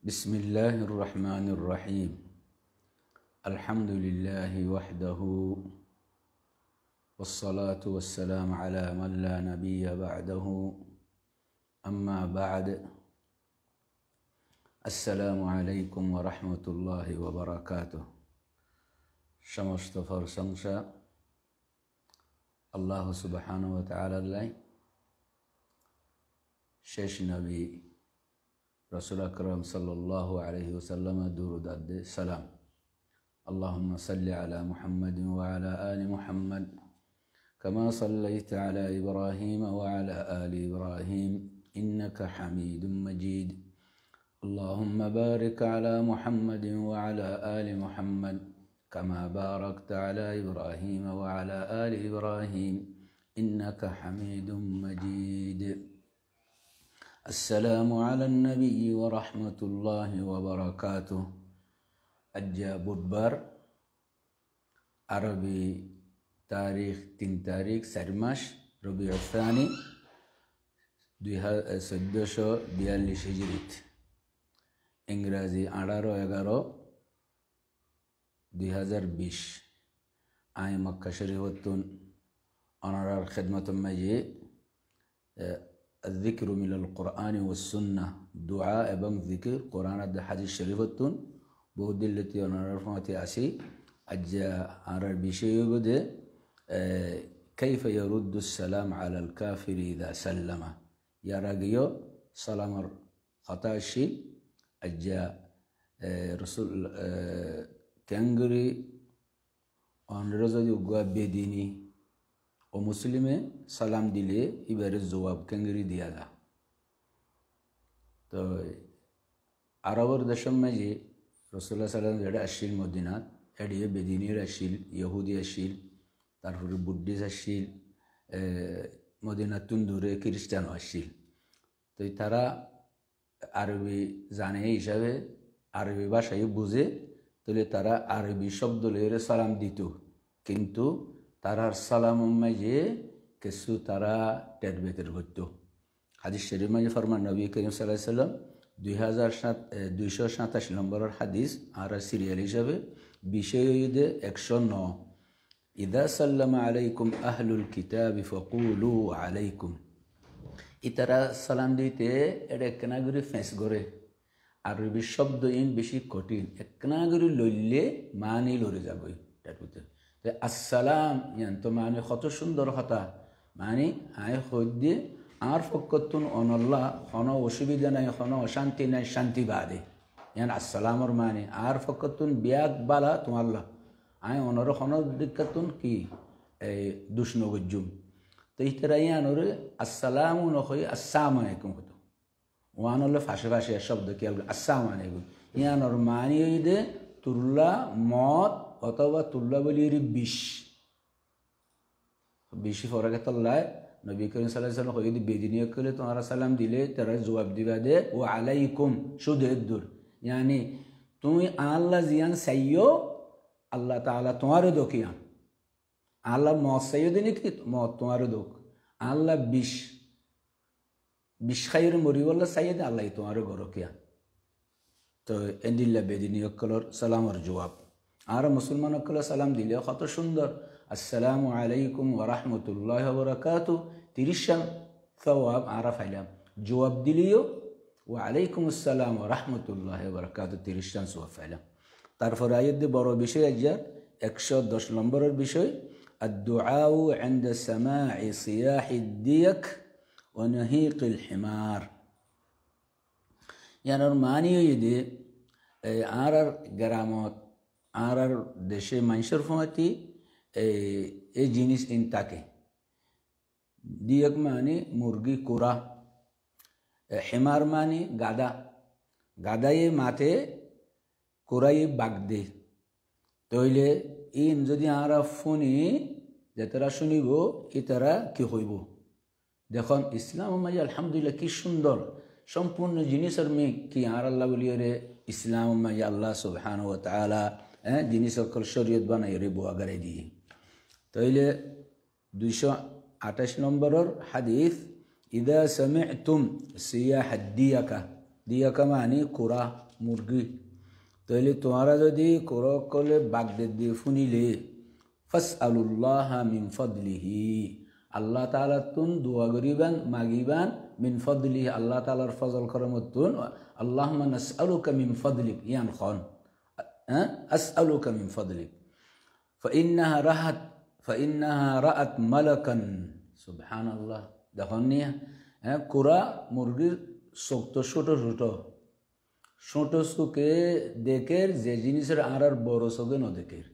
بسم الله الرحمن الرحيم. الحمد لله وحده، والصلاة والسلام على من لا نبي بعده. أما بعد، السلام عليكم ورحمة الله وبركاته. সমস্ত প্রশংসা আল্লাহ সুবহানাহু ওয়া তাআলার লাই। শেষ নবী রাসূল আকরাম সাল্লাল্লাহু আলাইহি ওয়াসাল্লাম দুরুদ আদ সালাম। اللهم صل على محمد وعلى آل محمد كما صليت على إبراهيم وعلى آل إبراهيم إنك حميد مجيد. اللهم بارك على محمد وعلى آل محمد كما باركت على إبراهيم وعلى آل إبراهيم إنك حميد مجيد. السلام على النبي ورحمة الله وبركاته. أجا بدبر عربي تاريخ 3 তারিখ 4 মাস রবিউল الثاني 1442 হিজরিত, ইংরাজি 18/11/2020 আই মক্কা শরীফতুন অনারার খিদমত মাঝে الذكر من القرآن والسنة دعاء এবং জিকির কোরআন আর হাদিস শরীফতুন বহুদিল্লিতে অনারার ফমাতে আসি। আজ আর বিষয় বদে كيف يرد السلام على الكافر إذا سلم. يراجيو سلام خطأ الشيء আজ رسول كانغري অনরজদি উগা বেদিনী ও মুসলিমে সালাম দিলে এবারে জবাব কেঙ্গরি দিয়া দা। তো আরবর দেশের মাঝে রাসূলুল্লাহ সাল্লাল্লাহু আলাইহি ওয়াসাল্লাম আসিল মদিনাত, এড়িয়ে বেদিনীর আসিল, ইহুদি আসিল, তারপরে বুদ্ধিস্ট আসিল, মদিনাতুন দূরে খ্রিস্টান আসিল। তো তারা আরবি জানে হিসাবে আরবি ভাষায় বুঝে, তাহলে তারা আরবি শব্দ লইরে সালাম দিত, কিন্তু তারার সালাম মাঝে কিছু তারা টের বেতের করতো। হাদিস শরীফ মাঝে ফরমান নবী করিম সাল্লাল্লাহু আলাইহি ওয়াসাল্লাম 287 নম্বরের হাদিস আর সিরিয়াল হিসাবে বিষয় 109 ইদা সাল্লামা আলাইকুম আহলুল কিতাবি ফাকুলু আলাইকুম। ইতারা সালাম দিতে এটা একনাগরি ফেঁস করে আরবি শব্দ ইন বেশি কঠিন, একনাগরি লইলে মানি লড়ে যাবই তার ভিতরে। আসসালাম ইয়ান তো মানে কত সুন্দর কথা, মানে আয় হদ্দে আর ফকতুন অনল্লাহ, কোনো অসুবিধা নাই, কোনো অশান্তি নাই, শান্তি বাদে ইয়ান আসসালামর মানে আর ফকতুন বিয়াক বালা তোমাল্লাহ আয় অনর খনর দিকাতুন কি এই দুষ্ণগজ্জুম। তো ইতারা ইয়ানরে আসসালামু নখই আসসালামু আলাইকুম কত ওয়ান হলে ফাঁসে ফাঁসে শব্দ কি আসসালামু আলাইকুম ইয়ানর মানে দে তুল্লা মত অথবা তুল্লা বলি বেশি ফরকে তল্লায় নবী করিম সাল্লাল্লাহু আলাইহি ওয়াসাল্লাম যদি বেদিনী করলে তোমারা সালাম দিলে তারা জবাব দিবা দে ও আলাইকুম শুধু দূর, ইয়ানি তুমি আল্লাহ জিয়ান সাইয়ো আল্লাহ তাআলা তোমারও দোকিয়ান, আল্লাহ মত সাইয়ো দিনি কি মত তোমারও দোক, আল্লাহ বিশ খাইর মরিওয়াল্লাহ সাইয়দ আল্লাহ তোমারও গরকিয়ান। তো এন্দিল্লা বেদিনী কলর সালামর জবাব আর মুসলমান কলে সালাম দিলে কত সুন্দর আসসালামু আলাইকুম ওয়া রাহমাতুল্লাহি ওয়া বারাকাতুহু 30 সওয়াব আরা ফাইলাম, জবাব দিলিও ওয়া আলাইকুম আসসালাম ওয়া রাহমাতুল্লাহি ওয়া বারাকাতুহু 30 সওয়াব ফাইলাম। তারপর আয়াত বড় বিষয় আজ্জা 110 নম্বরের বিষয় আদ-দুআউ ইনদা সামা'i সিয়াহিদ দিয়াক ওয়া নাহিকিল হিমার। ইয়ানোর মানি হইদে আর গ্রামত আর দেশে মানুষের ফমাতি এই জিনিস ইন থাকে দিয়ক মানে মুরগি কোরা, হেমার মানে গাদা, গাদায়ে মাথে কোরাই বাগ দে। তইলে ইন যদি আর শুনি যে তারা শুনিব ই তারা কি হইব। দেখুন ইসলাম মাঝে আলহামদুলিল্লাহ কি সুন্দর সম্পূর্ণ জিনিসের মেয়ে কি আর আল্লাহ বলিয়ে ইসলাম মাঝে আল্লাহ সুবহানাহু ওয়া তাআলা জিনিস সকল শরীয়ত বানাই রে বোয়াগারে দিয়ে। তাইলে 228 নম্বরের হাদিস ইদা সামি'তুম সিয়াহ দিয়াকা, দিয়াকা মানে কোরা, মুরগি তাহলে তোমরা যদি করকলে বাগদে দিয়ে ফুনিলে ফাসআলুল্লাহা মিন ফাদলিহি আল্লাহ তাআলা তুন দোয়া করিবান মাগিবান মিন ফাদলিহি আল্লাহ তাআলার ফজল করমতুন আল্লাহুম্মা নাসআলুকা মিন ফাদলিক ইয়ান খান আসআলুকা মিন ফাদলিক فإنها رأت ملكا سبحان الله দেখুন নিয়া কোরা মুরগির চোখ তো ছোট ছোট ছোট চোখে দেখের যে জিনিসের আর বড় চোখে ন দেখের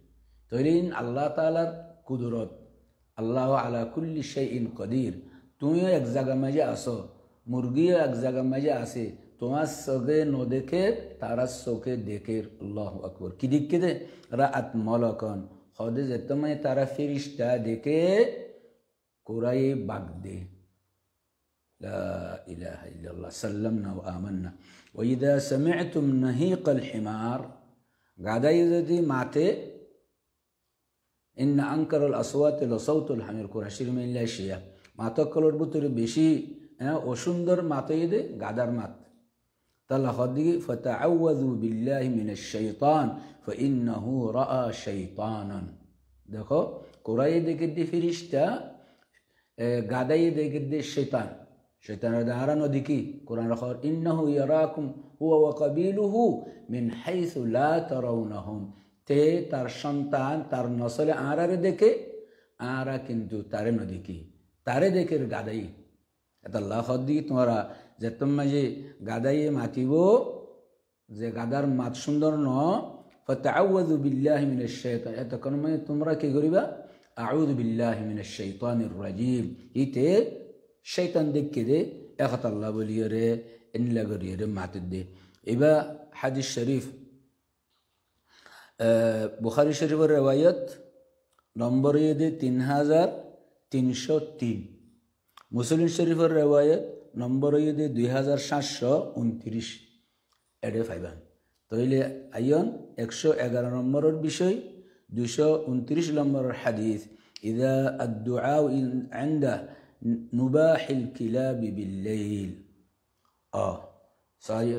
তৈরিন আল্লাহ তাআলার কুদরত আল্লাহ আলা কুল্লি শাইইন কদির তুমিও এক জায়গা মাঝে আসো মুরগিও এক জায়গা মাঝে আসে তোমার চোখে ন দেখে তারা চোখে দেখে আল্লাহু আকবার কি দিকে দে রাআত মালাকান হদে যেত মানে তারা ফেরেশতা দেখে কোরাই বাগদে লা ইলাহা ইল্লাল্লাহ সাল্লামনা ওয়া আমান্না ওয়া ইযা সামি'তুম নাহিকাল হিমার গাদাই যদি মাতে ইন্না আনকারাল আসওয়াতি লাসাউতুল হামির কুরাশির মিল্লা শিয়া মাতকলর ভিতরে বেশি অসুন্দর মাতই দে গাদার মাত তাহলে হদিকে ফাতাআউযু বিল্লাহি মিনাশ শাইতান ফাইন্নাহু রাআ শাইতানান দেখো কোরাই দেখে দি ফেরেশতা গাদাই দেখে দি শয়তান শয়তানের দ্বারা নদী কি কোরআন রাখর ইন্নাহু ইয়ারাকুম হুয়া ওয়া কাবিলুহু মিন হাইসু লা তারাউনাহুম তে তার সন্তান তার নসলে আরারে দেখে আরা কিন্তু তারে নদী কি তারে দেখে গাদাই এটা আল্লাহ হদি তোমরা যে তোমরা যে গাদাই মাতিব যে গাদার মাত সুন্দর ন ফাতাআউযু বিল্লাহি মিনাশ শাইতান এটা কোন মানে তোমরা কি করিবা আউযু বিল্লাহি মিনাশ শাইতানির রাজিম ইতে শয়তান দেখকে দে একত আল্লাহ বলিয়ে রে ইনলা করিয়ে রে মাত দে এবা হাদিস শরীফ বুখারী শরীফের riwayat নম্বর দে 3303 মুসলিম শরীফের riwayat নম্বর দে 2729 এডে ফাইবান তাইলে আইয়ন 111 নম্বরের বিষয় 229 নম্বরের হাদিস ইযা আদ-দুআ ইনদা নুবাহিল কিলাবি বিল্লাইল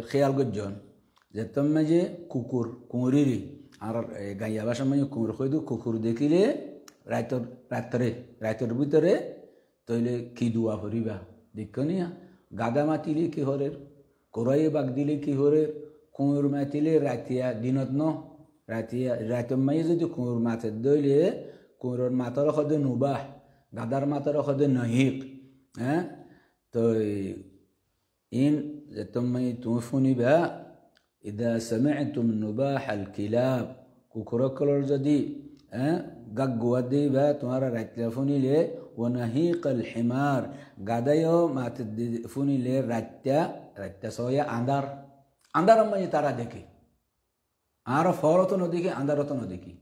খেয়াল করজন যে তুমি যে কুকুর কুঁড়িরি আর গাইয়া বাসা মানে কুঁড় হয়তো কুকুর দেখিলে রাতের ভিতরে তইলে কি দোয়া করিবা দেখ নিয়া গাদা মাতিলে কি হরের কোরাইয়ে বাগ দিলে কি হরের কুঁড় মাতিলে রাতিয়া দিনত ন রাতিয়া রাতের মাই যদি কুঁড় মাথে দইলে কুঁড়ের মাথার সদে নুবাহ গাদার মাথার সদে নহিক হ্যাঁ তো ইন তুমি শুনিবা ইদা সামি'তুম নুবাহাল কিলাব কুকুরকলর যদি গাগ গোয়া দিবা তোমারা রাতলা শুনিলে ওয়া নাহিকাল হিমার গাদায়ও মাথে শুনিলে রাতটা সয়া আন্দার মানে তারা দেখে আর ফরত নদীকে আন্দারত নদীকে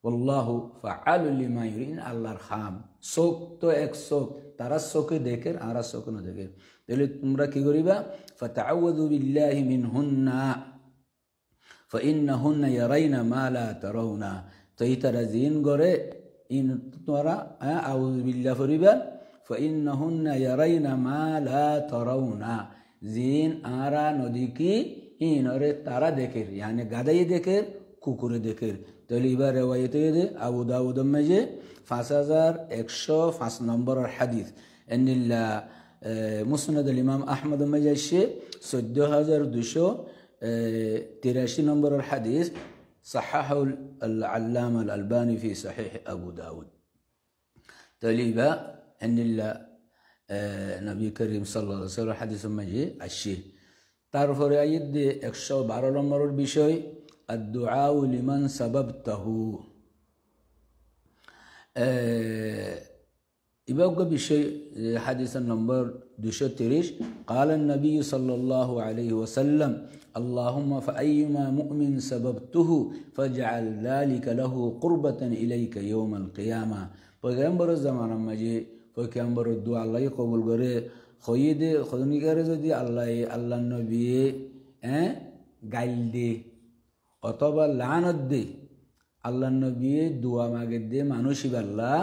আল্লাহু ফাআলু লিমা ইউরিন আল্লাহর খাম চোখ তো এক চোখ তারা চোখে দেখে আর চোখ না দেখে তাহলে তোমরা কি করিবা ফাতাআউযু বিল্লাহি মিনহুন্না ফাইন্নাহুন্না ইয়ারাইনা মা লা তারাউনা তো ইতারা জিন গরে ইন তোমরা আউযু বিল্লাহি করিবা ফাইন্নাহুন্না ইয়ারাইনা মা লা তারাউনা জিন আরা নদী কি ইনরে তারা দেখে মানে গাদাই দেখে কুকুরে দেখে তাহলে এবার রেওয়ায়তে দে আবু দাউদ মেজে 5105 নম্বরের হাদিস এনিল্লা মুসনাদ ইমাম আহমদ মেজে 14283 নম্বরের হাদিস সাহাহুল আল্লামা আল আলবানী ফি সহিহ আবু দাউদ তাহলে এবার এনিল্লা নবী করিম সাল্লাল্লাহু আলাইহি ওয়াসাল্লাম হাদিস মেজে আসে তারপরে আয়াত দে 112 নম্বরের বিষয় الدعاء لمن سببته يبقى بشيء حديث النمبر 230 قال النبي صلى الله عليه وسلم اللهم فأيما مؤمن سببته فاجعل ذلك له قربة إليك يوم القيامة پیغمبر زمان مجي پیغمبر دعا الله قبول করে خيد خدني করে যদি আল্লাহ নবী গাইল দে অথবা লানত দে আল্লাহ নবী দোয়া মাগে দে মানুষই আল্লাহ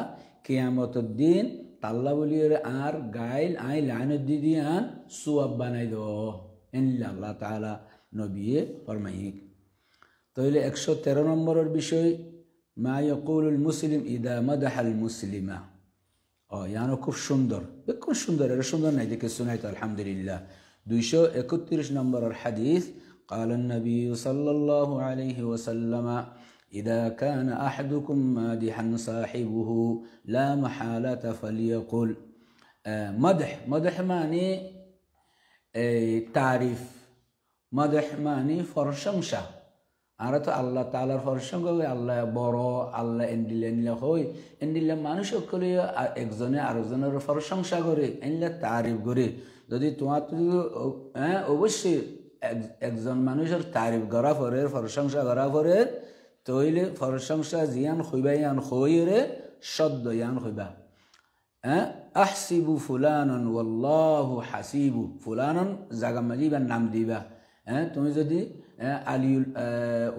কিয়ামতের দিন তাল্লা বলিয়ে আর গাইল আই লানত দি আন সুয়াব বানাই দো ইনলা আল্লাহ তাআলা নবিয়ে ফরমাইক। তাহলে 113 নম্বরের বিষয় মা ইয়াকুলুল মুসলিম ইদা মাদাহাল মুসলিমা। ইয়ানো খুব সুন্দর, খুব সুন্দর, এটা সুন্দর নাই দেখে শোনাই তো আলহামদুলিল্লাহ। 231 নম্বরের হাদিস قال النبي صلى الله عليه وسلم إذا كان أحدكم مادحا صاحبه لا محالة فليقل مدح معني تعريف، مدح معني فرشمشة। আর তো আল্লাহ তাআলার প্রশংসা করে, আল্লাহ বড়, আল্লাহ এন্ডিলে হই, এন্ডিলে মানুষ সকলে একজনে আরেকজনের প্রশংসা করে, এন্ডিলে তারিফ করে। যদি তোমার অবশ্যই একজন মানুষের তারিফ করা পরে, প্রশংসা করা পরে, তইলে প্রশংসা জিয়ান হইবা ইয়ান হইরে শব্দ ইয়ান হইবা। আহসিবু ফুলানন ওয়াল্লাহু হাসিবু, ফুলানন জাগা মাজিবা নাম দিবা। তুমি যদি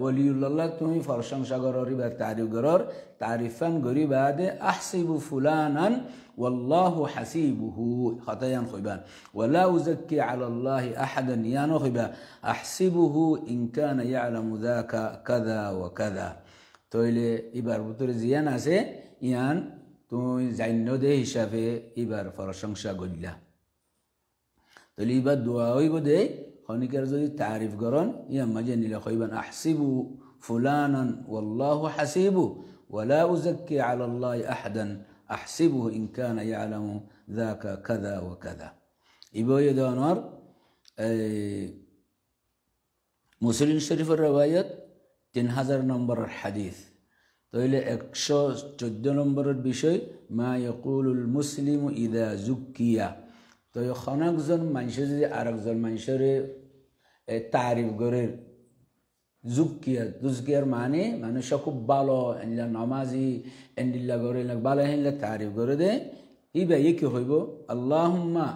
ওলিউল্লাহ তুমি প্রশংসা করর বা তারিফ করর, তারিফান গরিবা দে আহসিবু ফুলানান ওয়াল্লাহু হাসিবুহু হতায়ান হইবা। ওয়ালা উযাক্কি আলাল্লাহি আহাদান ইয়ানো হইবা আহসিবুহু ইন কানা ইয়ালামু যাকা কাযা ওয়া কাযা। তইলে এবার ভিতরে জিয়ান আছে ইয়ান তুমি জান্য দে হিসাবে এবার প্রশংসা করিলা। তইলে এবার দোয়া হইব দে খনিকের যদি তারিফ করন ইয়া মাঝে নিলে কইবেন আহসিবু ফুলানান ওয়াল্লাহু হাসিবু ওয়ালা উযাক্কি আলাল্লাহি আহাদান আহসিবুহু ইন কানা ইয়ালামু যাকা কাযা ওয়া কাযা। ইবয়ে দনর মুসলিম শরীফের রওয়ায়াত 3000 নম্বরের হাদিস। তাইলে 114 নম্বরের বিষয় মা ইয়াকুলুল মুসলিমু ইযা যুক্কিয়া। তো খনকজন মানুষের যদি আরেকজন মানুষের তারিফ করে, জুকিয়ার মানে মানুষ খুব ভালো, এনলা নামাজি, এন্ডিল্লা করে ভালো হেনলা তারিফ করে দে, ইবা কি হইব আল্লাহুম্মা,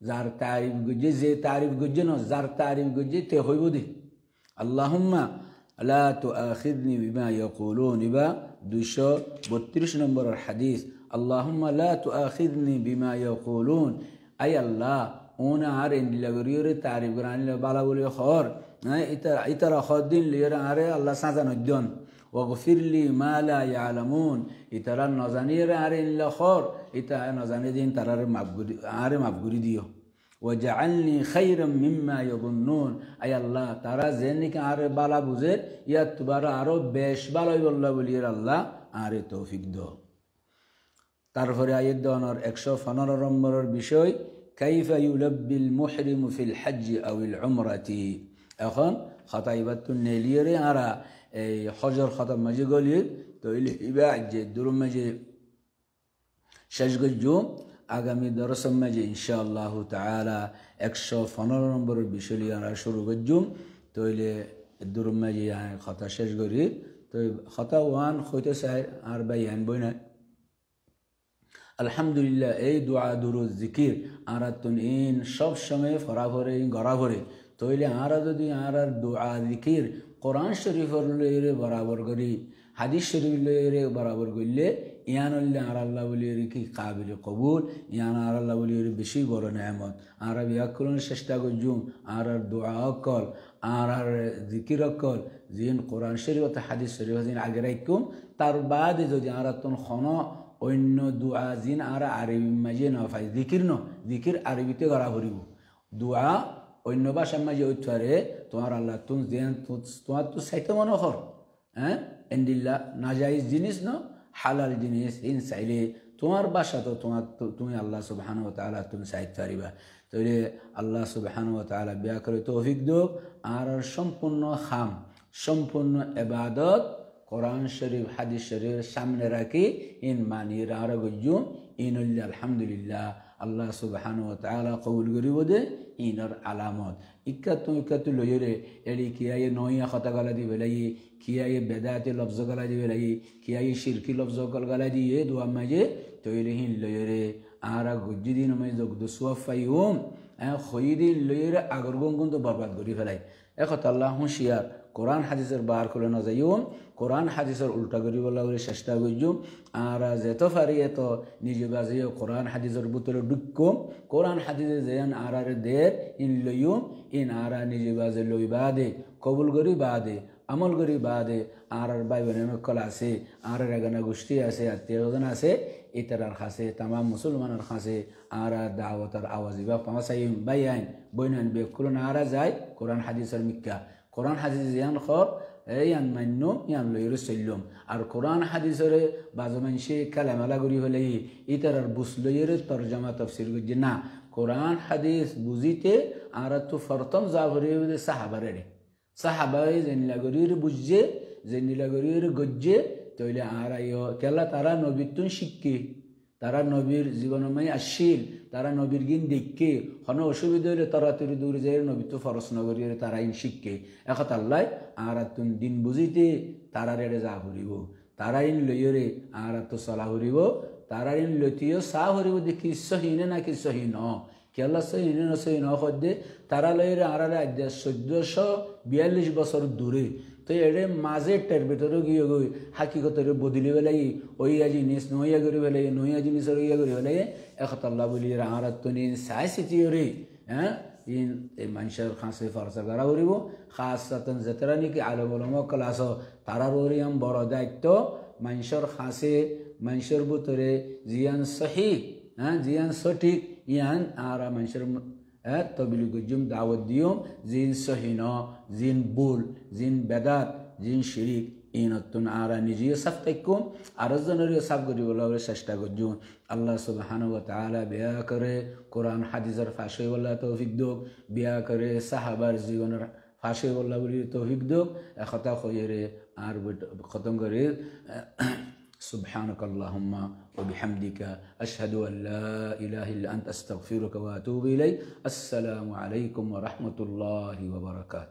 যার তারিফ গুজে, যে তারিফ গুজে ন, যার তারিফ গুজে তে হইব দে আল্লাহুম্মা লা তুআখিযনি বিমা ইয়াকুলুন। ইবা 232 নম্বরের হাদিস আল্লাহুম্মা লা তুআখিযনি বিমা ইয়াকুলুন। আই আল্লাহ ওনা আর এন্ডিলা গরিয়রে তারিফ করে আনলে বালা বলি খর ইতারা খদিন লিয়রে আরে আল্লাহ সাজা নদ্যন ওয়াগফিরলি মা লা ইয়ালামুন। ইতারা নজানিরে আরে ইল্লা খর ইতা নজানি দিন তারারে মাফগুরি দিও। ওয়াজআলনি খায়রাম মিম্মা ইয়াযুন্নুন। আই আল্লাহ তারা যেনিকে আরে বালা বুঝে ইয়াত তুবারা আরো বেশ ভালোই বললা বলিয়ে আল্লাহ আরে তৌফিক দাও। তারপরে আয়াত দনর 115 নম্বরের বিষয় কাইফা ইউলাব্বিল মুহরিমু ফিল হজ্জি আউল উমরাতি। এখন খতাইবাতুন নেলিয়ে আরা এই হজর খতম মাঝে গলিয়ে তৈলে ইবা যে দুরুম মাঝে শেষ গজুম আগামী দরসম মাঝে ইনশাআল্লাহ তাআলা 115 নম্বরের বিষয় লিয়ে আমরা শুরু গজুম। তৈলে দুরুম মাঝে খতা শেষ করি তো খতা ওয়ান হইতে চাই আর বাই আনবই না। আলহামদুলিল্লাহ এই দোয়া দুরুদ জিকির আরা তুন ইন সব সময় ফরাফরে গড়াভরে তৈলে আরা যদি আরার দোয়া জিকির কোরআন শরীফের লইরে বরাবর করি, হাদিস শরীফ লইরে বরাবর করলে ইয়ান আর আল্লাহ বলিয়ে কি কাবিল কবুল, ইয়ান আর আল্লাহ বলিয়ে বেশি বড় নেয়ামত। আরা ব্যাকরণের চেষ্টা করজুম আর দোয়া অকল আর জিকির অকল যিন কোরআন শরীফ হাদিস শরীফ যিন আগে রাখুম, তার বাদে যদি আরা তুন খন অন্য দোয়া যিন আর আরবি মাঝে না পাই জিকির ন, জিকির আরবিতে গড়া ভরিব, দোয়া অন্য ভাষার মাঝে ওইটারে তোমার আল্লাহ তুন যেন তোমার তো চাইতে মনে কর এন্ডিল্লা নাজাইজ জিনিস ন হালাল জিনিস ইন চাইলে তোমার বাসা তো তোমার তুমি আল্লাহ সুবহানাহু ওয়া তাআলা তুমি চাইতে পারিবা। তাহলে আল্লাহ সুবহানাহু ওয়া তাআলা বিয়া করে তৌফিক দিক আর সম্পূর্ণ খাম সম্পূর্ণ ইবাদত কোরআন শরীফ হাদিস শরীফ সামনে রাখি ইন মানির আর গজুম ইনুল্লাহ আলহামদুলিল্লাহ আল্লাহ সুবহানাহু ওয়া তাআলা কবুল করিব দে ইনর আলামত ইক্কাতু লইরে এলি কিয়ায়ে নয়া কথা গলা দি বেলাই কিয়ায়ে বেদাতে লফজ গলা দি বেলাই কিয়ায়ে শিরকি লফজ গলা দি এ দোয়া মাঝে তৈলে হিন লইরে আরা গজ্জিদিন মে জগদু সুফাইউম খয়দিন লইরে আগর গঙ্গুন তো বরবাদ করি ফেলাই। এখন আল্লাহ হুঁশিয়ার কোরআন হাদিসের বার করে না যাইম কোরআন হাদিসের উল্টা করি বলা করে চেষ্টা করছুম আর যেত পারি এত নিজে বাজিও কোরআন হাদিসের ভিতরে ঢুকম কোরআন হাদিসে যেন আর দের ইন লইম ইন আর নিজে বাজে লই বাদে কবুল করি বাদে আমল করি বাদে আর ভাই বোনের নকল আছে আর এগানা গোষ্ঠী আছে আত্মীয় স্বজন আছে ইতারার খাসে তামাম মুসলমানের খাসে আর দাওয়াতের আওয়াজ বা পামাসাইম বাই আইন বইনান বেকুল নারা যায় কোরআন হাদিসের মিক্কা কোরআন হাদিস ইয়ান খর ইয়ান মান্য ইয়ান লইর চললম আর কোরআন হাদিসের বাজু মানুষে কালামালা করি হলে ইতারার বুস লইয়ের তরজমা তফসির করছে না কোরআন হাদিস বুঝিতে আর তো ফরতম যা ভরে সাহাবারে সাহাবাই জেনিলাগরির বুঝছে জেনিলাগরির গজ্জে তৈলে আর কেলা তারা নবীর তুন শিখকে তারা নবীর জীবনময় আসছিল তারা নবীর গিন দেখকে হন অসুবিধা হলে তারা তুরি দূরে যায় নবীর তো ফরস নগরীর তারা ইন শিখকে এখন আল্লাহ আর তুন দিন বুঝিতে তারা রেড়ে যা হরিব তারা ইন লইরে আর তো চলা হরিব তারা ইন লতিও চা হরিব দেখি সহিনে না কি সহি ন কেলা সহিনে ন সহি ন সদ্যে তারা লইরে আর 1442 বছর দূরে তো এড়ে মাঝে টের ভেতরে গিয়ে গই হাকিকতের বদলি বেলাই ওইয়া জিনিস নইয়া করি বেলাই নইয়া জিনিসের ইয়া করি বেলাই একতাল্লাহ বলি আর তুমি চাই চিটিওরে হ্যাঁ ইন এই মানুষের খাঁসে ফরসা করা করিব খাস যেতারা নাকি আলম আলমকল আস তারার ওরিয়াম বড় দায়িত্ব মানুষের খাঁসে মানুষের ভিতরে জিয়ান সহি হ্যাঁ জিয়ান সঠিক ইয়ান আর মানুষের তবিলি গুজুম দাওয়াত দিও জিন সহিন জিন বুল জিন বেদাত জিন শিরিক ইনতুন আর নিজে সাফ থাকুম আর জনের সাফ করি বলে চেষ্টা করছুন আল্লাহ সুবহানাহু ওয়া তাআলা বিয়া করে কোরআন হাদিসের ফাঁসে বলা তৌফিক দোক বিয়া করে সাহাবার জীবনের ফাঁসে বলা বলি তৌফিক দোক একথা কইরে আর খতম করে سبحانك اللهم وبحمدك أشهد أن لا إله إلا أنت أستغفرك وأتوب إليك السلام عليكم ورحمة الله وبركاته